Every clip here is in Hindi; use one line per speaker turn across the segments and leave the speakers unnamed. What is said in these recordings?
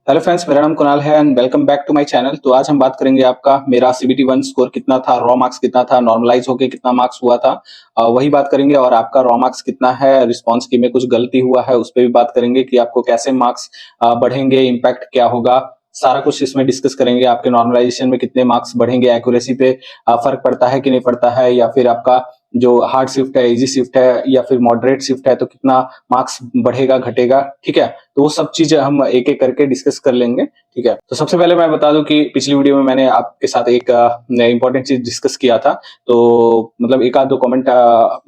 हेलो फ्रेंड्स, मेरा नाम कुणाल है and welcome back to my channel. तो आज हम बात करेंगे आपका मेरा सीबीटी 1 स्कोर कितना था, रॉ मार्क्स कितना था, नॉर्मलाइज होके कितना मार्क्स हुआ था, वही बात करेंगे। और आपका रॉ मार्क्स कितना है, रिस्पांस की में कुछ गलती हुआ है उस पर भी बात करेंगे कि आपको कैसे मार्क्स बढ़ेंगे, इम्पैक्ट क्या होगा, सारा कुछ इसमें डिस्कस करेंगे। आपके नॉर्मलाइजेशन में कितने मार्क्स बढ़ेंगे, एक्यूरेसी पे फर्क पड़ता है कि नहीं पड़ता है, या फिर आपका जो हार्ड शिफ्ट है, इजी शिफ्ट है या फिर मॉडरेट शिफ्ट है तो कितना मार्क्स बढ़ेगा घटेगा। ठीक है, तो वो सब चीज हम एक एक करके डिस्कस कर लेंगे। ठीक है, तो सबसे पहले मैं बता दूं कि पिछली वीडियो में मैंने आपके साथ एक इंपॉर्टेंट चीज डिस्कस किया था। तो मतलब एक आध दो कमेंट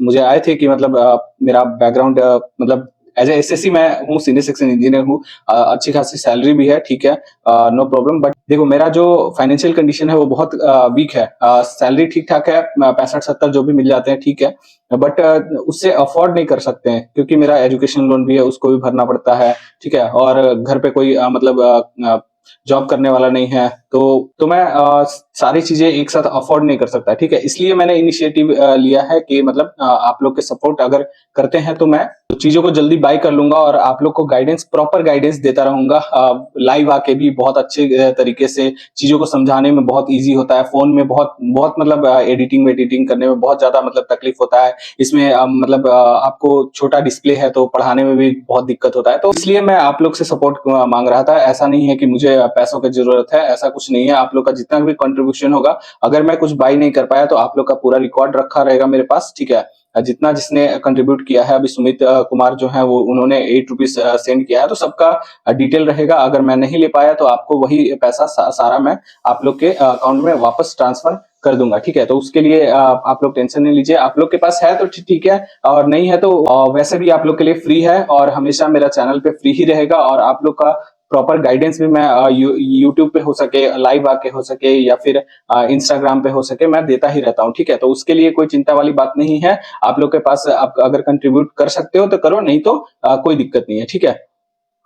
मुझे आए थे कि मतलब मेरा बैकग्राउंड मतलब एज ए एसएससी मैं हूँ, सीनियर सेक्शन इंजीनियर हूँ, अच्छी खासी सैलरी भी है। ठीक है, नो प्रॉब्लम। बट देखो, मेरा जो फाइनेंशियल कंडीशन है वो बहुत वीक है। सैलरी ठीक ठाक है, 65-70 जो भी मिल जाते हैं, ठीक है, बट उससे अफोर्ड नहीं कर सकते हैं क्योंकि मेरा एजुकेशन लोन भी है, उसको भी भरना पड़ता है। ठीक है, और घर पे कोई मतलब जॉब करने वाला नहीं है, तो मैं सारी चीजें एक साथ अफोर्ड नहीं कर सकता। ठीक है, इसलिए मैंने इनिशिएटिव लिया है कि मतलब आप लोग के सपोर्ट अगर करते हैं तो मैं तो चीजों को जल्दी बाय कर लूंगा और आप लोग को गाइडेंस, प्रॉपर गाइडेंस देता रहूंगा। लाइव आके भी बहुत अच्छे तरीके से चीजों को समझाने में बहुत इजी होता है। फोन में बहुत बहुत मतलब एडिटिंग करने में बहुत ज्यादा मतलब तकलीफ होता है। इसमें मतलब आपको छोटा डिस्प्ले है तो पढ़ाने में भी बहुत दिक्कत होता है। तो इसलिए मैं आप लोग से सपोर्ट मांग रहा था। ऐसा नहीं है कि मुझे पैसों की जरूरत है, ऐसा कुछ नहीं है। आप लोग का जितना भी कंट्रीब्यूशन होगा, अगर मैं कुछ बाई नहीं कर पाया तो आप लोग का पूरा रिकॉर्ड रखा रहेगा मेरे पास। ठीक है, जितना जिसने कंट्रीब्यूट किया है, अभी सुमित कुमार जो है वो उन्होंने 8 रुपीज सेंड किया है, तो सबका डिटेल रहेगा। अगर मैं नहीं ले पाया तो आपको वही पैसा सारा मैं आप लोग के अकाउंट में वापस ट्रांसफर कर दूंगा। ठीक है, तो उसके लिए आप लोग टेंशन नहीं लीजिए। आप लोग के पास है तो ठीक है, और नहीं है तो वैसे भी आप लोग के लिए फ्री है और हमेशा मेरा चैनल पे फ्री ही रहेगा। और आप लोग का प्रॉपर गाइडेंस भी मैं यूट्यूब पे हो सके, लाइव आके हो सके, या फिर इंस्टाग्राम पे हो सके, मैं देता ही रहता हूँ। ठीक है, तो उसके लिए कोई चिंता वाली बात नहीं है। आप लोग के पास आप अगर कंट्रीब्यूट कर सकते हो तो करो, नहीं तो कोई दिक्कत नहीं है। ठीक है,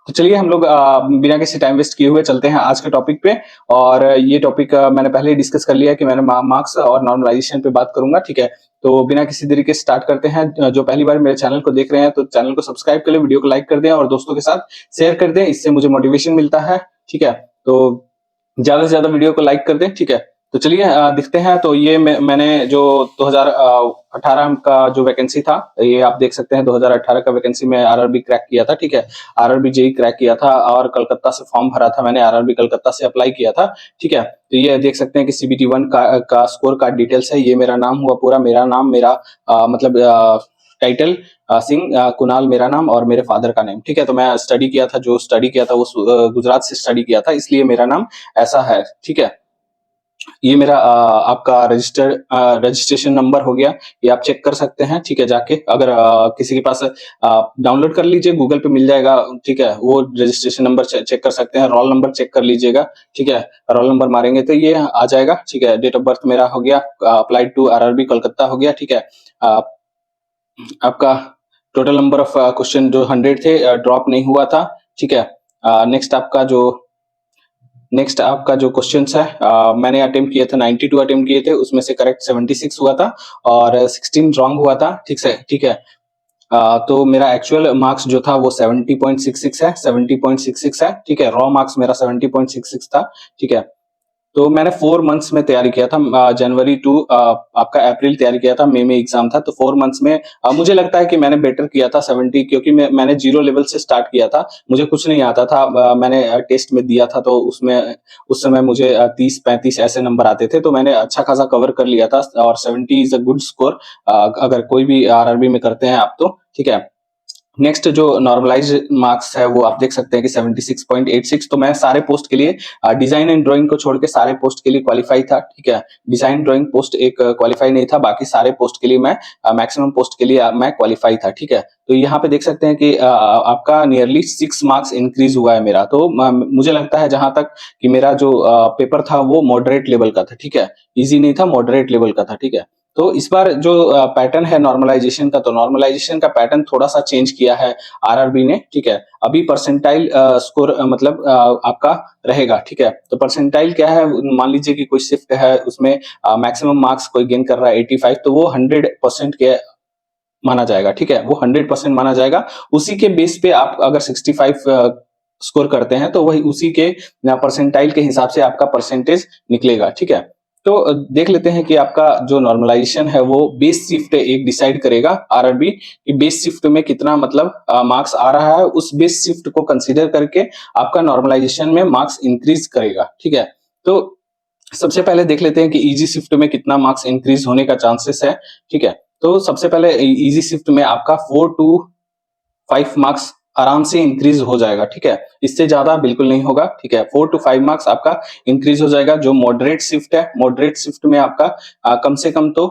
तो चलिए हम लोग बिना किसी टाइम वेस्ट किए हुए चलते हैं आज के टॉपिक पे। और ये टॉपिक मैंने पहले ही डिस्कस कर लिया है कि मैंने मार्क्स और नॉर्मलाइजेशन पे बात करूंगा। ठीक है, तो बिना किसी देरी के स्टार्ट करते हैं। जो पहली बार मेरे चैनल को देख रहे हैं तो चैनल को सब्सक्राइब कर ले, वीडियो को लाइक कर दें और दोस्तों के साथ शेयर कर दें, इससे मुझे मोटिवेशन मिलता है। ठीक है, तो ज्यादा से ज्यादा वीडियो को लाइक कर दें। ठीक है, तो चलिए दिखते हैं। तो ये मैंने जो 2018 का जो वैकेंसी था, ये आप देख सकते हैं। 2018 का वैकेंसी में आरआरबी क्रैक किया था। ठीक है, आरआरबी जेई क्रैक किया था और कलकत्ता से फॉर्म भरा था मैंने, आरआरबी कलकत्ता से अप्लाई किया था। ठीक है, तो ये देख सकते हैं कि सीबीटी 1 का स्कोर कार्ड डिटेल्स है। ये मेरा नाम हुआ पूरा, मेरा नाम, मेरा मतलब टाइटल सिंह, कुणाल मेरा नाम और मेरे फादर का नेम। ठीक है, तो मैं स्टडी किया था, जो स्टडी किया था वो गुजरात से स्टडी किया था, इसलिए मेरा नाम ऐसा है। ठीक है, ये मेरा आपका रजिस्ट्रेशन नंबर हो गया, ये आप चेक कर सकते हैं। ठीक है, जाके अगर किसी के पास डाउनलोड कर लीजिए, गूगल पे मिल जाएगा। ठीक है, वो रजिस्ट्रेशन नंबर चेक कर सकते हैं, रोल नंबर चेक कर लीजिएगा। ठीक है, रोल नंबर मारेंगे तो ये आ जाएगा। ठीक है, डेट ऑफ बर्थ मेरा हो गया, अप्लाइड टू आरआरबी कोलकाता हो गया। ठीक है, आपका टोटल नंबर ऑफ क्वेश्चन जो 100 थे, ड्रॉप नहीं हुआ था। ठीक है, नेक्स्ट आपका जो क्वेश्चंस है, मैंने अटेम्प्ट किए थे 92 अटेम्प्ट किए थे, उसमें से करेक्ट 76 हुआ था और 16 रॉन्ग हुआ था। ठीक है, तो मेरा एक्चुअल मार्क्स जो था वो 70.66 है, 70.66 है। ठीक है, रॉ मार्क्स मेरा 70.66 था। ठीक है, तो मैंने 4 मंथ्स में तैयारी किया था, जनवरी टू आपका अप्रैल तैयारी किया था, मई में एग्जाम था। तो 4 मंथ्स में मुझे लगता है कि मैंने बेटर किया था 70, क्योंकि मैंने जीरो लेवल से स्टार्ट किया था, मुझे कुछ नहीं आता था। मैंने टेस्ट में दिया था तो उसमें उस समय मुझे 30-35 ऐसे नंबर आते थे, तो मैंने अच्छा खासा कवर कर लिया था। और 70 इज अ गुड स्कोर अगर कोई भी आरआरबी में करते हैं आप तो। ठीक है, नेक्स्ट जो नॉर्मलाइज मार्क्स है वो आप देख सकते हैं कि 76.86। तो मैं सारे पोस्ट के लिए डिजाइन एंड ड्राइंग को छोड़ के सारे पोस्ट के लिए क्वालिफाई था। ठीक है, डिजाइन ड्राइंग पोस्ट एक क्वालिफाई नहीं था, बाकी सारे पोस्ट के लिए मैं मैक्सिमम पोस्ट के लिए मैं क्वालिफाई था। ठीक है, तो यहाँ पे देख सकते हैं कि आपका नियरली 6 मार्क्स इंक्रीज हुआ है मेरा। तो मुझे लगता है जहां तक कि मेरा जो पेपर था वो मॉडरेट लेवल का था। ठीक है, इजी नहीं था, मॉडरेट लेवल का था। ठीक है, तो इस बार जो पैटर्न है नॉर्मलाइजेशन का, तो नॉर्मलाइजेशन का पैटर्न थोड़ा सा चेंज किया है आरआरबी ने। ठीक है, अभी परसेंटाइल स्कोर मतलब आपका रहेगा। ठीक है, तो परसेंटाइल क्या है, मान लीजिए कि कोई शिफ्ट है, उसमें मैक्सिमम मार्क्स कोई गेन कर रहा है 85, तो वो 100% के माना जाएगा। ठीक है, वो 100% माना जाएगा। उसी के बेस पे आप अगर 65 स्कोर करते हैं तो वही उसी के परसेंटाइल के हिसाब से आपका परसेंटेज निकलेगा, ठीक है। तो देख लेते हैं कि आपका जो नॉर्मलाइजेशन है वो बेस शिफ्ट एक डिसाइड करेगा आरआरबी कि बेस शिफ्ट में कितना मतलब मार्क्स आ रहा है, उस बेस शिफ्ट को कंसीडर करके आपका नॉर्मलाइजेशन में मार्क्स इंक्रीज करेगा, ठीक है। तो सबसे पहले देख लेते हैं कि इजी शिफ्ट में कितना मार्क्स इंक्रीज होने का चांसेस है, ठीक है। तो सबसे पहले इजी शिफ्ट में आपका 4 to 5 मार्क्स आराम से इंक्रीज हो जाएगा, ठीक है। इससे ज्यादा बिल्कुल नहीं होगा, ठीक है। 4 to 5 मार्क्स आपका इंक्रीज हो जाएगा। जो मॉडरेट शिफ्ट है, मॉडरेट शिफ्ट में आपका कम से कम तो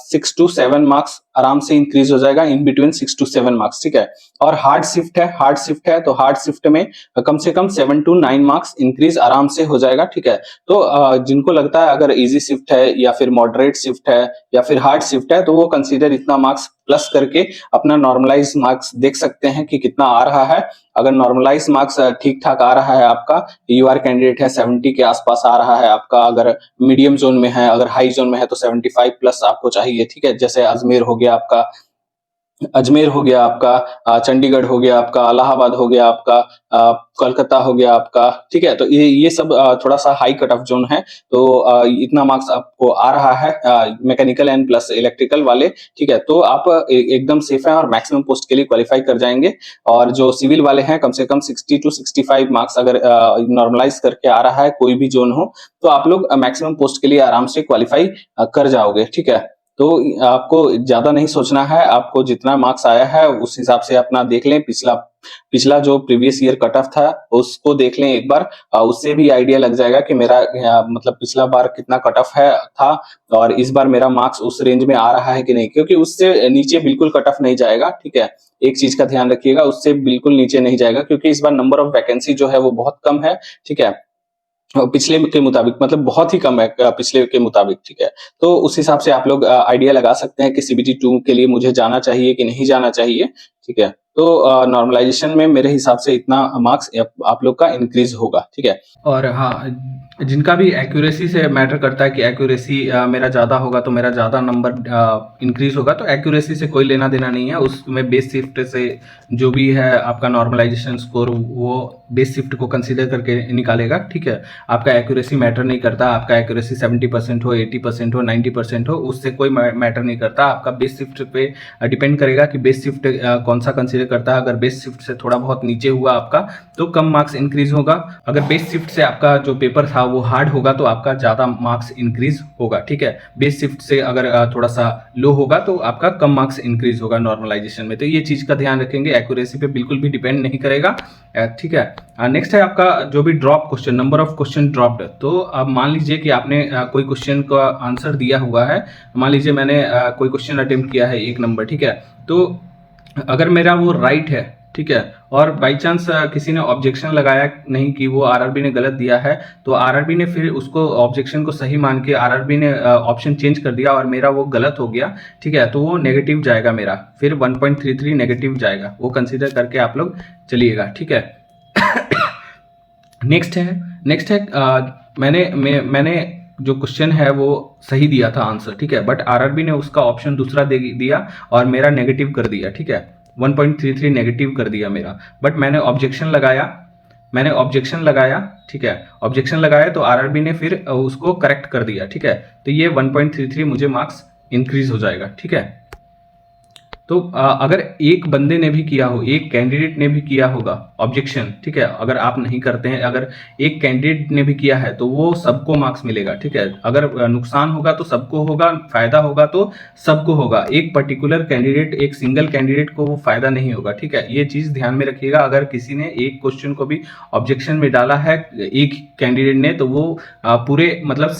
6 to 7 मार्क्स आराम से इंक्रीज हो जाएगा, इन बिटवीन 6 to 7 मार्क्स, ठीक है। और हार्ड शिफ्ट है, हार्ड शिफ्ट है तो हार्ड शिफ्ट में कम से कम 7 to 9 मार्क्स इंक्रीज आराम से हो जाएगा, ठीक है। तो जिनको लगता है अगर इजी शिफ्ट है या फिर मॉडरेट शिफ्ट है या फिर हार्ड शिफ्ट है तो वो कंसीडर इतना मार्क्स प्लस करके अपना नॉर्मलाइज मार्क्स देख सकते हैं कि कितना आ रहा है। अगर नॉर्मलाइज मार्क्स ठीक ठाक आ रहा है आपका, यूआर कैंडिडेट है 70 के आसपास आ रहा है आपका, अगर मीडियम जोन में है, अगर हाई जोन में है तो 75 प्लस आपको चाहिए, ठीक है। जैसे अजमेर हो गया आपका, अजमेर हो गया आपका, चंडीगढ़ हो गया आपका, इलाहाबाद हो गया आपका, कोलकाता हो गया आपका, ठीक है। तो ये सब थोड़ा सा हाई कट ऑफ जोन है। तो इतना मार्क्स आपको आ रहा है मैकेनिकल एंड प्लस इलेक्ट्रिकल वाले, ठीक है। तो आप एकदम सेफ है और मैक्सिमम पोस्ट के लिए क्वालिफाई कर जाएंगे। और जो सिविल वाले हैं कम से कम 60 to 65 मार्क्स अगर नॉर्मलाइज करके आ रहा है कोई भी जोन हो तो आप लोग मैक्सिमम पोस्ट के लिए आराम से क्वालिफाई कर जाओगे, ठीक है। तो आपको ज्यादा नहीं सोचना है, आपको जितना मार्क्स आया है उस हिसाब से अपना देख लें। पिछला पिछला जो प्रीवियस ईयर कट ऑफ था उसको देख लें एक बार, उससे भी आइडिया लग जाएगा कि मेरा मतलब पिछला बार कितना कट ऑफ है था और इस बार मेरा मार्क्स उस रेंज में आ रहा है कि नहीं, क्योंकि उससे नीचे बिल्कुल कट ऑफ नहीं जाएगा, ठीक है। एक चीज का ध्यान रखिएगा, उससे बिल्कुल नीचे नहीं जाएगा क्योंकि इस बार नंबर ऑफ वैकेंसी जो है वो बहुत कम है, ठीक है। पिछले के मुताबिक मतलब बहुत ही कम है पिछले के मुताबिक, ठीक है। तो उस हिसाब से आप लोग आइडिया लगा सकते हैं कि सीबीटी 2 के लिए मुझे जाना चाहिए कि नहीं जाना चाहिए, ठीक है। तो नॉर्मलाइजेशन में मेरे हिसाब से इतना मार्क्स आप लोग का इंक्रीज होगा, ठीक है। और हाँ, जिनका भी एक्यूरेसी से मैटर करता है कि एक्यूरेसी मेरा ज़्यादा होगा तो मेरा ज़्यादा नंबर इंक्रीज होगा, तो एक्यूरेसी से कोई लेना देना नहीं है। उसमें बेस शिफ्ट से जो भी है आपका नॉर्मलाइजेशन स्कोर वो बेस शिफ्ट को कंसीडर करके निकालेगा, ठीक है। आपका एक्यूरेसी मैटर नहीं करता, आपका एक्यूरेसी 70% हो, 80% हो, 90% हो, उससे कोई मैटर नहीं करता। आपका बेस शिफ्ट पे डिपेंड करेगा कि बेस शिफ्ट कौन सा कंसीडर करता है। अगर बेस शिफ्ट से थोड़ा बहुत नीचे हुआ आपका तो कम मार्क्स इंक्रीज होगा, अगर बेस शिफ्ट से आपका जो पेपर था वो हार्ड होगा तो आपका ज़्यादा मार्क्स इंक्रीज होगा, ठीक है। बेस शिफ्ट से अगर थोड़ा सा लो होगा तो आपका कम मार्क्स इंक्रीज होगा नॉर्मलाइजेशन में। तो ये चीज़ का ध्यान रखेंगे, एक्यूरेसी पे बिल्कुल भी डिपेंड नहीं करेगा, ठीक है। नेक्स्ट है आपका जो भी drop question, number of question dropped. तो अब मान लीजिए कि आपने कोई क्वेश्चन का आंसर दिया हुआ है, मान लीजिए मैंने कोई क्वेश्चन अटेम्प्ट किया है 1 नंबर, ठीक है। तो अगर मेरा वो राइट है, ठीक है, और बाई चांस किसी ने ऑब्जेक्शन लगाया नहीं कि वो आरआरबी ने गलत दिया है, तो आरआरबी ने फिर उसको ऑब्जेक्शन को सही मान के आरआरबी ने ऑप्शन चेंज कर दिया और मेरा वो गलत हो गया, ठीक है, तो वो नेगेटिव जाएगा मेरा, फिर 1.33 नेगेटिव जाएगा, वो कंसीडर करके आप लोग चलिएगा, ठीक है। नेक्स्ट है मैंने जो क्वेश्चन है वो सही दिया था आंसर, ठीक है, बट आरआरबी ने उसका ऑप्शन दूसरा दिया और मेरा नेगेटिव कर दिया, ठीक है, 1.33 नेगेटिव कर दिया मेरा, बट मैंने ऑब्जेक्शन लगाया, ठीक है, ऑब्जेक्शन लगाया तो आरआरबी ने फिर उसको करेक्ट कर दिया, ठीक है। तो ये 1.33 मुझे मार्क्स इंक्रीज हो जाएगा, ठीक है। तो अगर एक बंदे ने भी किया हो, एक कैंडिडेट ने भी किया होगा ऑब्जेक्शन, ठीक है, अगर आप नहीं करते हैं, अगर एक कैंडिडेट ने भी किया है तो वो सबको मार्क्स मिलेगा, ठीक है। अगर नुकसान होगा तो सबको होगा, फायदा होगा तो सबको होगा, एक पर्टिकुलर कैंडिडेट, एक सिंगल कैंडिडेट को वो फायदा नहीं होगा, ठीक है। ये चीज ध्यान में रखिएगा। अगर किसी ने एक क्वेश्चन को भी ऑब्जेक्शन में डाला है एक कैंडिडेट ने, तो वो पूरे मतलब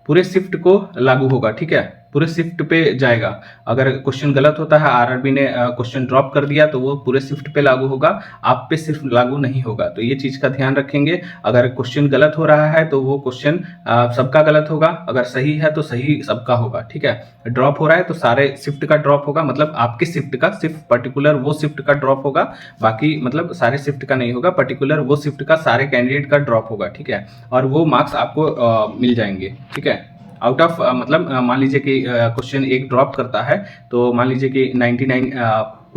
पूरे शिफ्ट को लागू होगा, ठीक है, पूरे शिफ्ट पे जाएगा। अगर क्वेश्चन गलत होता है, आरआरबी ने क्वेश्चन ड्रॉप कर दिया, तो वो पूरे शिफ्ट पे लागू होगा, आप पे सिर्फ लागू नहीं होगा। तो ये चीज का ध्यान रखेंगे। अगर क्वेश्चन गलत हो रहा है तो वो क्वेश्चन सबका गलत होगा, अगर सही है तो सही सबका होगा, ठीक है। ड्रॉप हो रहा है तो सारे शिफ्ट का ड्रॉप होगा, मतलब आपके शिफ्ट का सिर्फ पर्टिकुलर वो शिफ्ट का ड्रॉप होगा, बाकी मतलब सारे शिफ्ट का नहीं होगा, पर्टिकुलर वो शिफ्ट का सारे कैंडिडेट का ड्रॉप होगा, ठीक है, और वो मार्क्स आपको मिल जाएंगे, ठीक है। आउट ऑफ मतलब मान लीजिए कि क्वेश्चन एक ड्रॉप करता है, तो मान लीजिए कि 99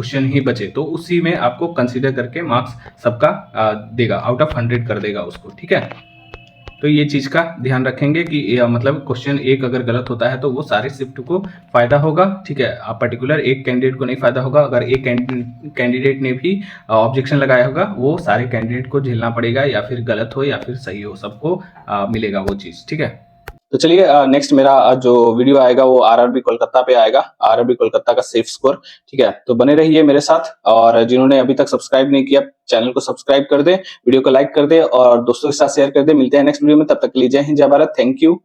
क्वेश्चन ही बचे तो उसी में आपको कंसीडर करके मार्क्स सबका देगा, आउट ऑफ 100 कर देगा उसको, ठीक है। तो ये चीज का ध्यान रखेंगे कि मतलब क्वेश्चन एक अगर गलत होता है तो वो सारे शिफ्ट को फायदा होगा, ठीक है। आप पर्टिकुलर एक कैंडिडेट को नहीं फायदा होगा। अगर एक कैंडिडेट ने भी ऑब्जेक्शन लगाया होगा, वो सारे कैंडिडेट को झेलना पड़ेगा, या फिर गलत हो या फिर सही हो, सबको मिलेगा वो चीज, ठीक है। तो चलिए नेक्स्ट मेरा जो वीडियो आएगा वो आरआरबी कोलकाता पे आएगा, आरआरबी कोलकाता का सेफ स्कोर, ठीक है। तो बने रहिए मेरे साथ, और जिन्होंने अभी तक सब्सक्राइब नहीं किया चैनल को सब्सक्राइब कर दे, वीडियो को लाइक कर दे और दोस्तों के साथ शेयर कर दे। मिलते हैं नेक्स्ट वीडियो में, तब तक के लिए जय हिंद जय भारत, थैंक यू।